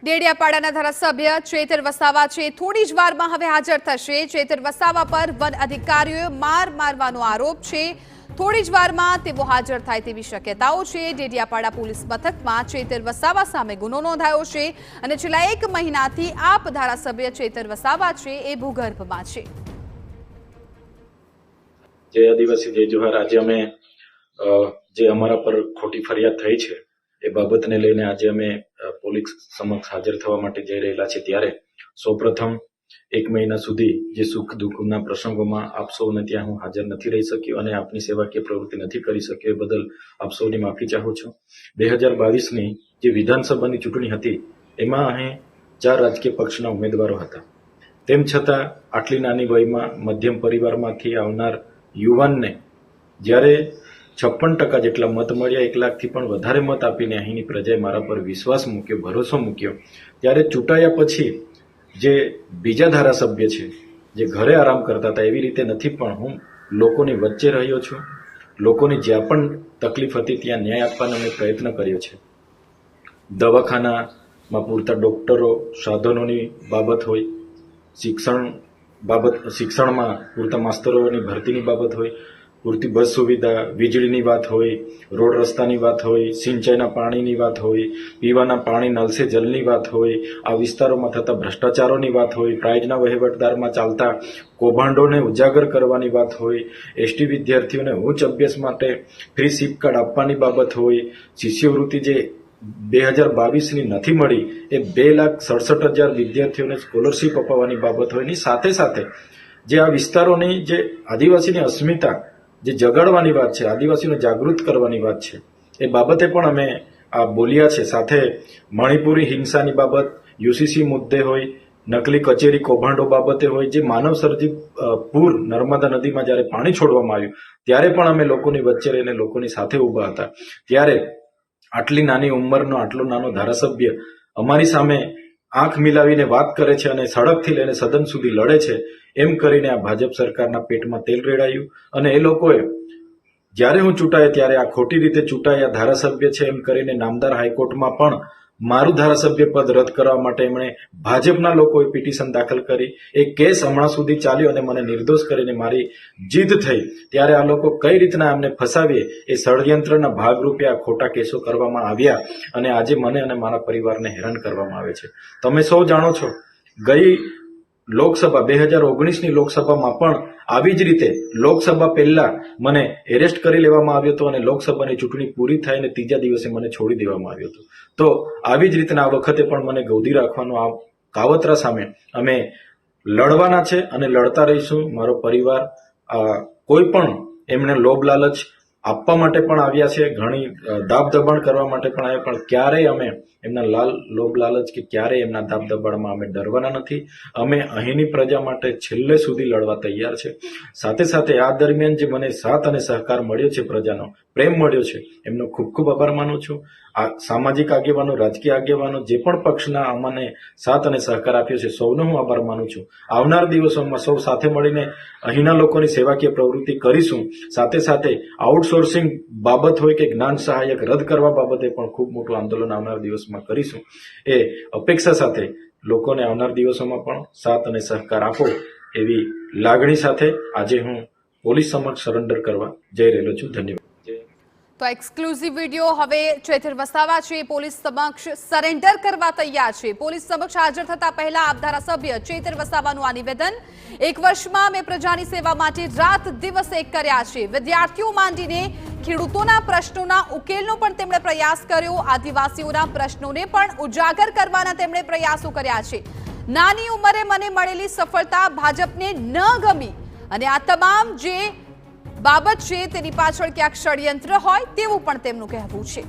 ડેડિયાપાડાના ધારાસભ્ય ચેતર વસાવા છે થોડી જ વારમાં હવે હાજર થશે। ચેતર વસાવા પર વન અધિકારીઓએ માર મારવાનો આરોપ છે। થોડી જ વારમાં તેઓ હાજર થાય તેવી શક્યતાઓ છે। ડેડિયાપાડા પોલીસ મથકમાં ચેતર વસાવા સામે ગુનો નોંધાયો છે અને છેલ્લા 1 મહિનાથી આપ ધારાસભ્ય ચેતર વસાવા છે એ ભૂગર્ભમાં છે। જે આદિવાસી જય જોહાર આજે અમે જે અમારા પર ખોટી ફરિયાદ થઈ છે એ બાબતને લઈને આજે અમે પોલીસ સમક્ષ હાજર થવા માટે જઈ રહેલા છે। ત્યારે સૌપ્રથમ 1 મહિના સુધી જે સુખ દુઃખના પ્રસંગોમાં આપ સૌને ત્યાં હું હાજર નથી રહી શક્યો અને આપની સેવાકીય પ્રવૃત્તિ નથી કરી શક્યો એ બદલ આપ સૌની માફી ચાહું છું। 2022ની જે વિધાનસભાની ચૂંટણી હતી એમાં અહીં 4 રાજકીય પક્ષના ઉમેદવારો હતા। તેમ છતાં આટલી નાની વયમાં મધ્યમ પરિવારમાંથી આવનાર યુવાનને જ્યારે 56% જેટલા મત મળ્યા, 1 લાખથી પણ વધારે મત આપીને અહીંની પ્રજાએ મારા પર વિશ્વાસ મૂક્યો, ભરોસો મૂક્યો, ત્યારે ચૂંટાયા પછી જે બીજા ધારાસભ્ય છે જે ઘરે આરામ કરતા હતા એવી રીતે નથી, પણ હું લોકોની વચ્ચે રહ્યો છું। લોકોની જ્યાં પણ તકલીફ હતી ત્યાં ન્યાય આપવાનો મેં પ્રયત્ન કર્યો છે। દવાખાનામાં પૂરતા ડોક્ટરો, સાધનોની બાબત હોય, શિક્ષણમાં પૂરતા માસ્તરોની ભરતીની બાબત હોય, પૂરતી બસ સુવિધા, વીજળીની વાત હોય, રોડ રસ્તાની વાત હોય, સિંચાઈના પાણીની વાત હોય, પીવાના પાણી નળ સે જલની વાત હોય, આ વિસ્તારોમાં થતા ભ્રષ્ટાચારોની વાત હોય, પ્રાઇઝના વહીવટદારમાં ચાલતા કૌભાંડોને ઉજાગર કરવાની વાત હોય, એસટી વિદ્યાર્થીઓને ઉચ્ચ અભ્યાસ માટે ફ્રી સિપ કાર્ડ આપવાની બાબત હોય, શિષ્યવૃત્તિ જે 2022ની નથી મળી એ 2,67,000 વિદ્યાર્થીઓને સ્કોલરશીપ અપાવવાની બાબત હોય, એની સાથે સાથે જે આ વિસ્તારોની જે આદિવાસીની અસ્મિતા જે જગાડવાની વાત છે, આદિવાસીને જાગૃત કરવાની વાત છે, એ બાબતે પણ અમે આ બોલ્યા છે। સાથે મણિપુરી હિંસાની બાબત, યુસીસી મુદ્દે હોય, નકલી કચેરી કૌભાંડો બાબતે હોય, જે માનવ સર્જિત પૂર નર્મદા નદીમાં જ્યારે પાણી છોડવામાં આવ્યું ત્યારે પણ અમે લોકોની વચ્ચે રહીને લોકોની સાથે ઊભા હતા। ત્યારે આટલી નાની ઉંમરનો આટલો નાનો ધારાસભ્ય અમારી સામે આંખ મિલાવીને વાત કરે છે અને સડકથી લઈને સદન સુધી લડે છે, એમ કરીને આ ભાજપ સરકારના પેટમાં તેલ રેડાયું। અને એ લોકોએ જ્યારે હું ચૂંટાયો ત્યારે આ ખોટી રીતે ચૂંટાયા ધારાસભ્ય છે એમ કરીને નામદાર હાઈકોર્ટમાં પણ મારું ધારાસભ્ય પદ રદ કરવા માટે એમણે ભાજપના લોકોએ પિટિશન દાખલ કરી। એ કેસ હમણાં સુધી ચાલ્યો અને મને નિર્દોષ કરીને મારી જીત થઈ। ત્યારે આ લોકો કઈ રીતના અમને ફસાવીએ એ ષડયંત્રના ભાગરૂપે આ ખોટા કેસો કરવામાં આવ્યા અને આજે મને અને મારા પરિવારને હેરાન કરવામાં આવે છે। તમે સૌ જાણો છો, ગઈ લોકસભા 2019ની લોકસભામાં પણ આવી જ રીતે લોકસભા પહેલા મને એરેસ્ટ કરી લેવામાં આવ્યો હતો અને લોકસભાની ચૂંટણી પૂરી થાય અને 3જા દિવસે મને છોડી દેવામાં આવ્યો હતો। તો આવી જ રીતના આ વખતે પણ મને ગૌદી રાખવાનો આ કાવતરા સામે અમે લડવાના છે અને લડતા રહીશું। મારો પરિવાર કોઈ પણ એમને લોભ લાલચ આપવા માટે પણ આવ્યા છે, ઘણી દાબ દબાણ કરવા માટે પણ આવ્યા, પણ ક્યારેય અમે એમના લોભ લાલચ કે ક્યારેય એમના દાબ દબાણમાં અમે ડરવાના નથી। અમે અહીંની પ્રજા માટે છેલ્લે સુધી લડવા તૈયાર છે। સાથે સાથે આ દરમિયાન જે મને સાથ અને સહકાર મળ્યો છે, પ્રજાનો પ્રેમ મળ્યો છે, એમનો ખૂબ ખૂબ આભાર માનું છું। આ સામાજિક આગેવાનો, રાજકીય આગેવાનો, જે પણ પક્ષના અમને સાથ અને સહકાર આપ્યો છે, સૌનો હું આભાર માનું છું। આવનાર દિવસોમાં સૌ સાથે મળીને અહીંના લોકોની સેવાકીય પ્રવૃત્તિ કરીશું। સાથે સાથે આઉટસોર્સિંગ બાબત હોય કે જ્ઞાન સહાયક રદ કરવા બાબતે પણ ખૂબ મોટું આંદોલન આવનાર દિવસમાં કરીશું। એ અપેક્ષા સાથે લોકોને આવનાર દિવસોમાં પણ સાથ અને સહકાર આપો એવી લાગણી સાથે આજે હું પોલીસ સમક્ષ સરેન્ડર કરવા જઈ રહેલો છું। ધન્યવાદ। તો એક્સક્લુઝિવ વિડીયો હવે ચેતર વસાવા છે પોલીસ સમક્ષ સરેન્ડર કરવા તૈયાર છે। પોલીસ સમક્ષ હાજર થતા પહેલા આપ ધારાસભ્ય ચેતર વસાવાનું આ નિવેદન, 1 વર્ષમાં મેં પ્રજાની સેવા માટે રાત દિવસ એક કર્યા છે। વિદ્યાર્થીઓ માંડીને ખેડૂતોના પ્રશ્નોના ઉકેલનો પણ તેમણે પ્રયાસ કર્યો, આદિવાસીઓના પ્રશ્નોને પણ ઉજાગર કરવાના તેમણે પ્રયાસો કર્યા છે। નાની ઉંમરે મને મળેલી સફળતા ભાજપને ન ગમી અને આ તમામ જે બાબત છે તેની પાછળ ક્યાંક ષડયંત્ર હોય તેવું પણ તેમનું કહેવું છે।